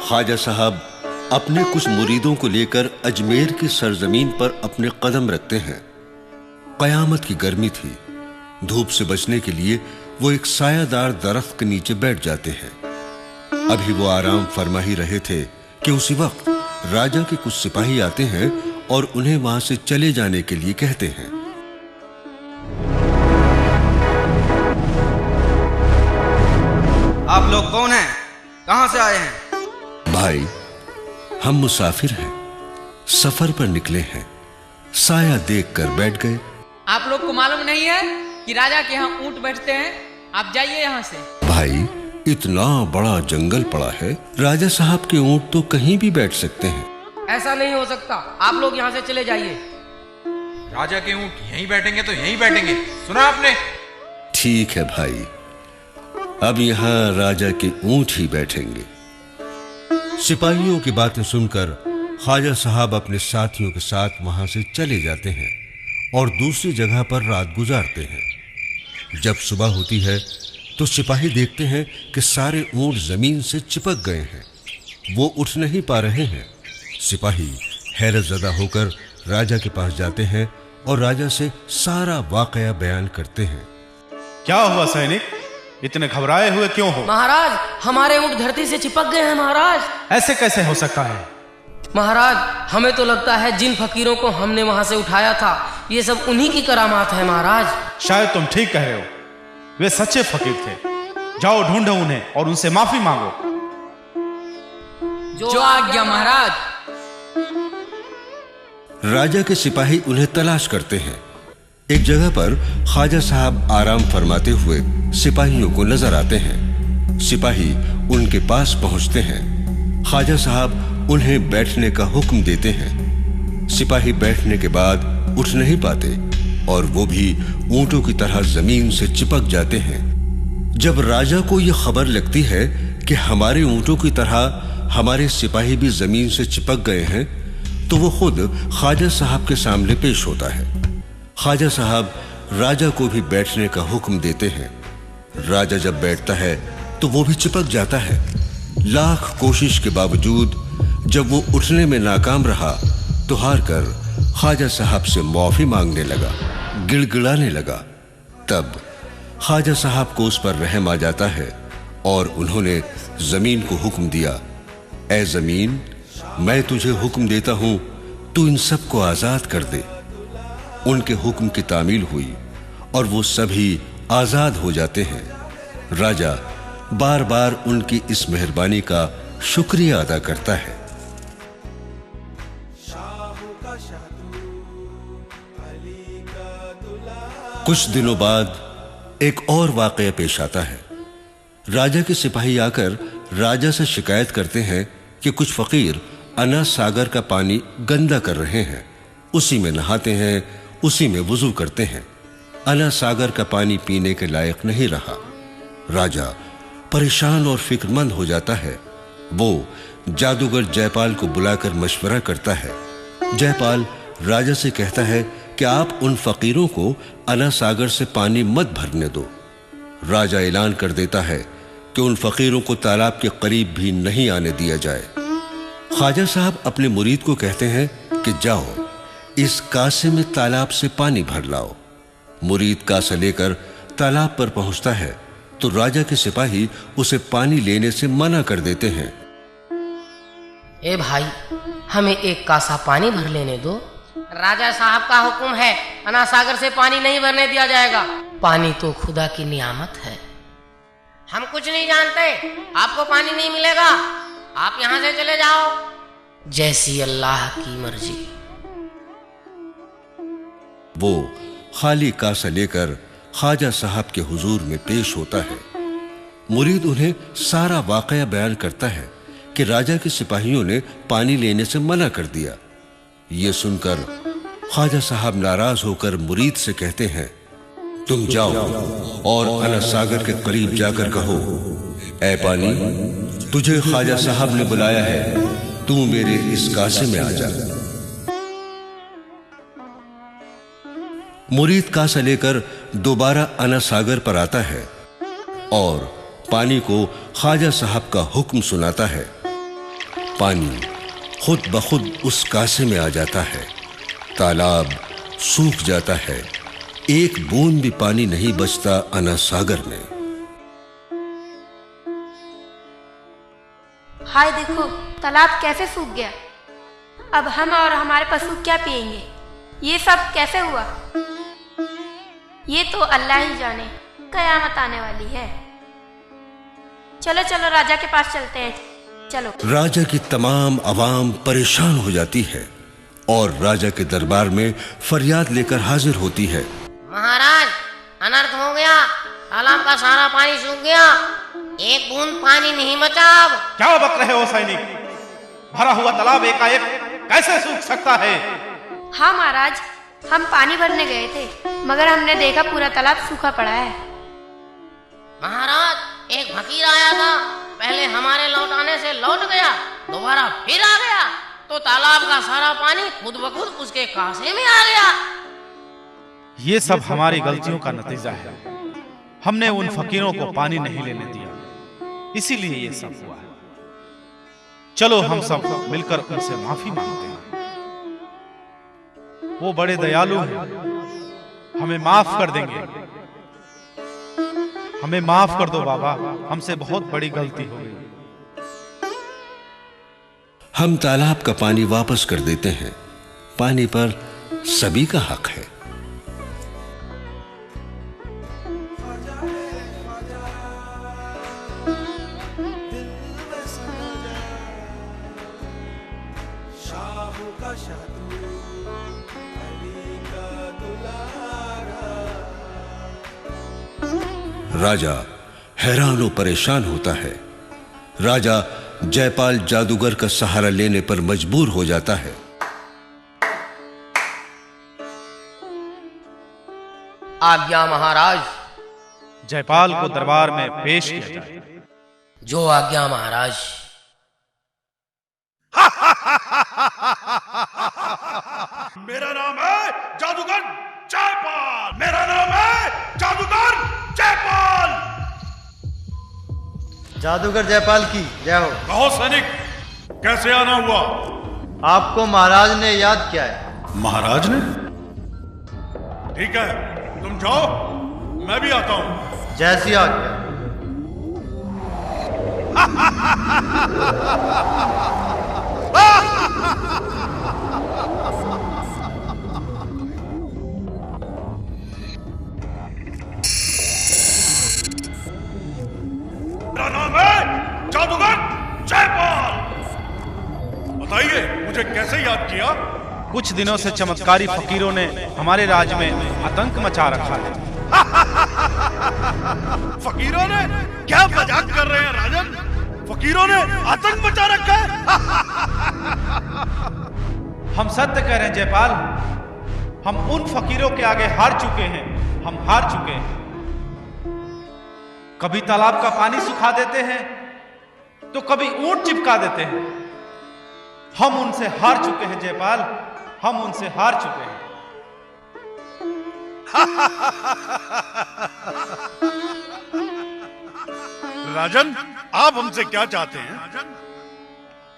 ख्वाजा साहब अपने कुछ मुरीदों को लेकर अजमेर की सरजमीन पर अपने कदम रखते हैं। कयामत की गर्मी थी। धूप से बचने के लिए वो एक सायादार दरख्त के नीचे बैठ जाते हैं। अभी वो आराम फरमा ही रहे थे कि उसी वक्त राजा के कुछ सिपाही आते हैं और उन्हें वहां से चले जाने के लिए कहते हैं। आप लोग कौन हैं? कहां से आए हैं? भाई, हम मुसाफिर हैं, सफर पर निकले हैं, साया देखकर बैठ गए। आप लोग को मालूम नहीं है कि राजा के यहाँ ऊंट बैठते हैं? आप जाइए यहाँ से। भाई, इतना बड़ा जंगल पड़ा है, राजा साहब के ऊंट तो कहीं भी बैठ सकते हैं। ऐसा नहीं हो सकता, आप लोग यहाँ से चले जाइए। राजा के ऊंट यहीं बैठेंगे तो यहीं बैठेंगे, सुना आपने? ठीक है भाई, अब यहाँ राजा के ऊंट ही बैठेंगे। सिपाहियों की बातें सुनकर ख्वाजा साहब अपने साथियों के साथ वहां से चले जाते हैं और दूसरी जगह पर रात गुजारते हैं। जब सुबह होती है तो सिपाही देखते हैं कि सारे ऊंट जमीन से चिपक गए हैं, वो उठ नहीं पा रहे हैं। सिपाही हैरत ज़दा होकर राजा के पास जाते हैं और राजा से सारा वाकया बयान करते हैं। क्या हुआ सैनिक, इतने घबराए हुए क्यों हो? महाराज, हमारे ऊंट धरती से चिपक गए हैं महाराज। ऐसे कैसे हो सकता है? महाराज, हमें तो लगता है जिन फकीरों को हमने वहां से उठाया था, ये सब उन्हीं की करामात है महाराज। शायद तुम ठीक कह रहे हो, वे सच्चे फकीर थे। जाओ ढूंढो उन्हें और उनसे माफी मांगो। जो आज्ञा महाराज। राजा के सिपाही उन्हें तलाश करते हैं। एक जगह पर ख्वाजा साहब आराम फरमाते हुए सिपाहियों को नजर आते हैं। सिपाही उनके पास पहुंचते हैं। ख्वाजा साहब उन्हें बैठने का हुक्म देते हैं। सिपाही बैठने के बाद उठ नहीं पाते और वो भी ऊंटों की तरह जमीन से चिपक जाते हैं। जब राजा को यह खबर लगती है कि हमारे ऊंटों की तरह हमारे सिपाही भी जमीन से चिपक गए हैं, तो वो खुद ख्वाजा साहब के सामने पेश होता है। ख्वाजा साहब राजा को भी बैठने का हुक्म देते हैं। राजा जब बैठता है तो वो भी चिपक जाता है। लाख कोशिश के बावजूद जब वो उठने में नाकाम रहा तो हार कर ख्वाजा साहब से माफी मांगने लगा, गिड़गिड़ाने लगा। तब ख्वाजा साहब को उस पर रहम आ जाता है और उन्होंने जमीन को हुक्म दिया, ऐ जमीन, मैं तुझे हुक्म देता हूं, तू इन सबको आजाद कर दे। उनके हुक्म की तामील हुई और वो सभी आजाद हो जाते हैं। राजा बार बार उनकी इस मेहरबानी का शुक्रिया अदा करता है। कुछ दिनों बाद एक और वाकया पेश आता है। राजा के सिपाही आकर राजा से शिकायत करते हैं कि कुछ फकीर अना सागर का पानी गंदा कर रहे हैं, उसी में नहाते हैं, उसी में वुजू करते हैं। अना सागर का पानी पीने के लायक नहीं रहा। राजा परेशान और फिक्रमंद हो जाता है। वो जादूगर जयपाल को बुलाकर मशवरा करता है। जयपाल राजा से कहता है कि आप उन फकीरों को अना सागर से पानी मत भरने दो। राजा ऐलान कर देता है कि उन फकीरों को तालाब के करीब भी नहीं आने दिया जाए। ख्वाजा साहब अपने मुरीद को कहते हैं कि जाओ, इस कासे में तालाब से पानी भर लाओ। मुरीद कासा लेकर तालाब पर पहुंचता है तो राजा के सिपाही उसे पानी लेने से मना कर देते हैं। ए भाई, हमें एक कासा पानी भर लेने दो। राजा साहब का हुक्म है, अना सागर से पानी नहीं भरने दिया जाएगा। पानी तो खुदा की नियामत है। हम कुछ नहीं जानते, आपको पानी नहीं मिलेगा, आप यहाँ से चले जाओ, जैसी अल्लाह की मर्जी। वो खाली कासा लेकर ख्वाजा साहब के हुजूर में पेश होता है। मुरीद उन्हें सारा वाकया बयान करता है कि राजा के सिपाहियों ने पानी लेने से मना कर दिया। ये सुनकर ख्वाजा साहब नाराज होकर मुरीद से कहते हैं, तुम जाओ और अना सागर के करीब जाकर कहो, ऐ पानी, तुझे ख्वाजा साहब ने बुलाया है, तू मेरे इस कासे में आ जा। मुरीद कासा लेकर दोबारा अना सागर पर आता है और पानी को ख्वाजा साहब का हुक्म सुनाता है। पानी खुद ब खुद उस कासे में आ जाता है। तालाब सूख जाता है। एक बूंद भी पानी नहीं बचता अना सागर में। हाय देखो, तालाब कैसे सूख गया। अब हम और हमारे पशु क्या पिएंगे। ये सब कैसे हुआ। ये तो अल्लाह ही जाने, कयामत आने वाली है। चलो चलो राजा के पास चलते हैं। चलो। राजा की तमाम अवाम परेशान हो जाती है और राजा के दरबार में फरियाद लेकर हाजिर होती है। महाराज, अनर्थ हो गया। तालाब का सारा पानी सूख गया। एक बूंद पानी नहीं बचा। अब क्या बक रहे हो सैनिक? भरा हुआ तालाब एकाएक कैसे सूख सकता है? हाँ महाराज, हम पानी भरने गए थे मगर हमने देखा पूरा तालाब सूखा पड़ा है। महाराज, एक फकीर आया था, पहले हमारे लौटाने से लौट गया, दोबारा फिर आ गया तो तालाब का सारा पानी खुद ब खुद उसके कासे में आ गया। ये सब हमारी गलतियों का नतीजा है। हमने उन फकीरों को पानी नहीं लेने दिया, इसीलिए ये सब हुआ है। चलो हम सब मिलकर उनसे माफी मांगते हैं। वो बड़े दयालु हैं, हमें माफ कर देंगे। हमें माफ कर दो बाबा, हमसे बहुत बड़ी गलती हो गई। हम तालाब का पानी वापस कर देते हैं। पानी पर सभी का हक है। राजा हैरान और परेशान होता है। राजा जयपाल जादूगर का सहारा लेने पर मजबूर हो जाता है। आज्ञा महाराज। जयपाल को दरबार में पेश किया जाए। जो आज्ञा महाराज। मेरा नाम है जादूगर जयपाल। मेरा नाम है जादूगर जयपाल। जादूगर जयपाल की जय हो। कहो सैनिक, कैसे आना हुआ? आपको महाराज ने याद किया है। महाराज ने? ठीक है, तुम जाओ, मैं भी आता हूं। जैसी आज्ञा। मेरा नाम है जादूगर जयपाल। बताइए, मुझे कैसे याद किया? कुछ दिनों से चमत्कारी फकीरों ने हमारे राज्य में आतंक मचा रखा है। फकीरों ने? क्या मजाक कर रहे हैं राजन? फकीरों ने आतंक मचा रखा है? हम सत्य कह रहे हैं जयपाल। हम उन फकीरों के आगे हार चुके हैं। हम हार चुके हैं। कभी तालाब का पानी सुखा देते हैं तो कभी ऊंट चिपका देते हैं। हम उनसे हार चुके हैं जयपाल, हम उनसे हार चुके हैं। राजन, आप हमसे क्या चाहते हैं?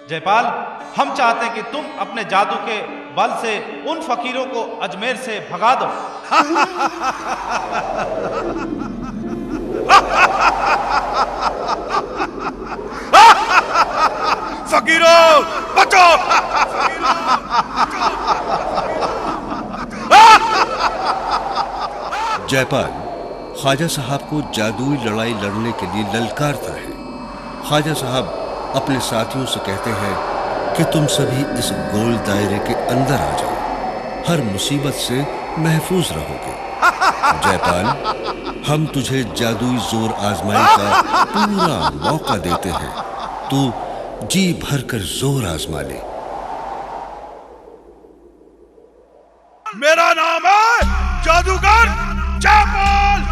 जयपाल, हम चाहते हैं कि तुम अपने जादू के बल से उन फकीरों को अजमेर से भगा दो। फकीरों बचो! जयपाल ख्वाजा साहब को जादुई लड़ाई लड़ने के लिए ललकारता है। ख्वाजा साहब अपने साथियों से कहते हैं कि तुम सभी इस गोल दायरे के अंदर आ जाओ, हर मुसीबत से महफूज रहोगे। जयपाल, हम तुझे जादुई जोर आजमाई का पूरा मौका देते हैं। तू जी भर कर जोर आजमा ले। मेरा नाम है जादूगर जयपाल।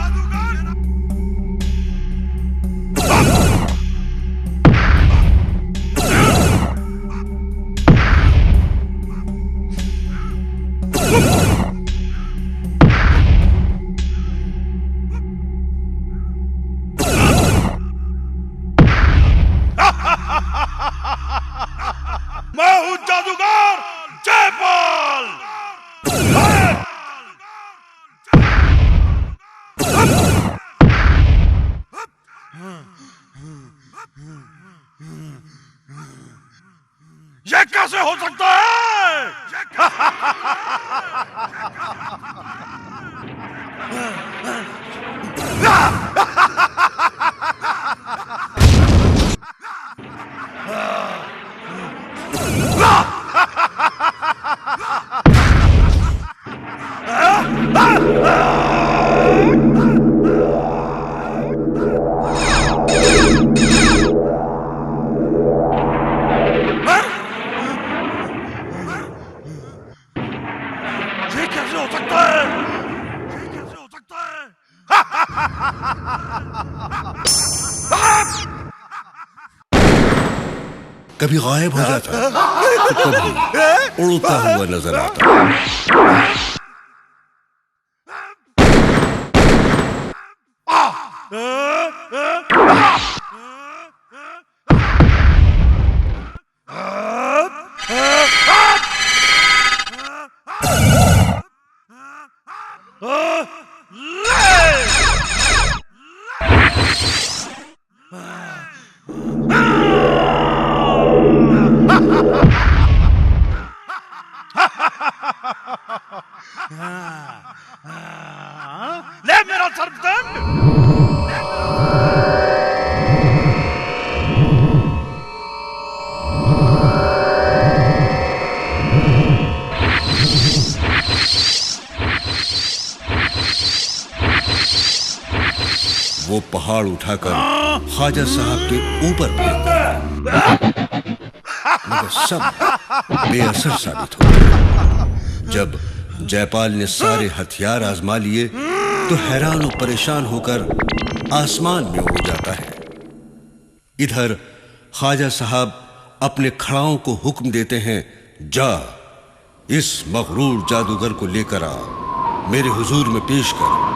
ये कैसे हो सकता है? ये कैसे हो सकता है? ये कैसे हो सकता है? कभी गायब हो जाता तो कभी उड़ता हुआ नजर आता। ले मेरा सर्पदंड। वो पहाड़ उठाकर ख्वाजा साहब के ऊपर फेंकता है, मगर सब बेअसर साबित हो गया। जब जयपाल ने सारे हथियार आजमा लिए तो हैरान और परेशान होकर आसमान में उड़ जाता है। इधर ख्वाजा साहब अपने खड़ाओं को हुक्म देते हैं, जा इस मगरूर जादूगर को लेकर आ, मेरे हुजूर में पेश कर।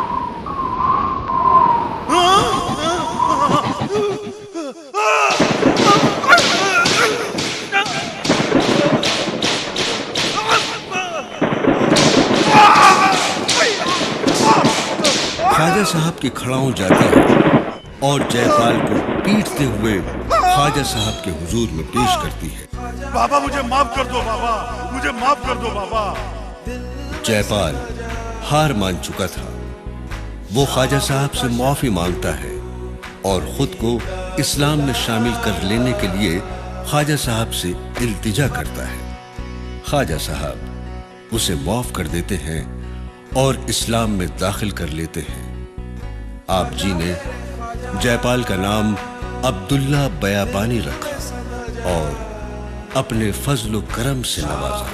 ख्वाजा साहब की खड़ाओं जाते हैं और जयपाल को पीटते हुए ख्वाजा साहब के हुजूर में पेश करती है। बाबा मुझे माफ कर दो बाबा, मुझे माफ कर दो बाबा। जयपाल हार मान चुका था। वो ख्वाजा साहब से माफी मांगता है और खुद को इस्लाम में शामिल कर लेने के लिए ख्वाजा साहब से इल्तिजा करता है। ख्वाजा साहब उसे माफ कर देते हैं और इस्लाम में दाखिल कर लेते हैं। आप जी ने जयपाल का नाम अब्दुल्ला बयाबानी रखा और अपने फजल व करम से नवाजा।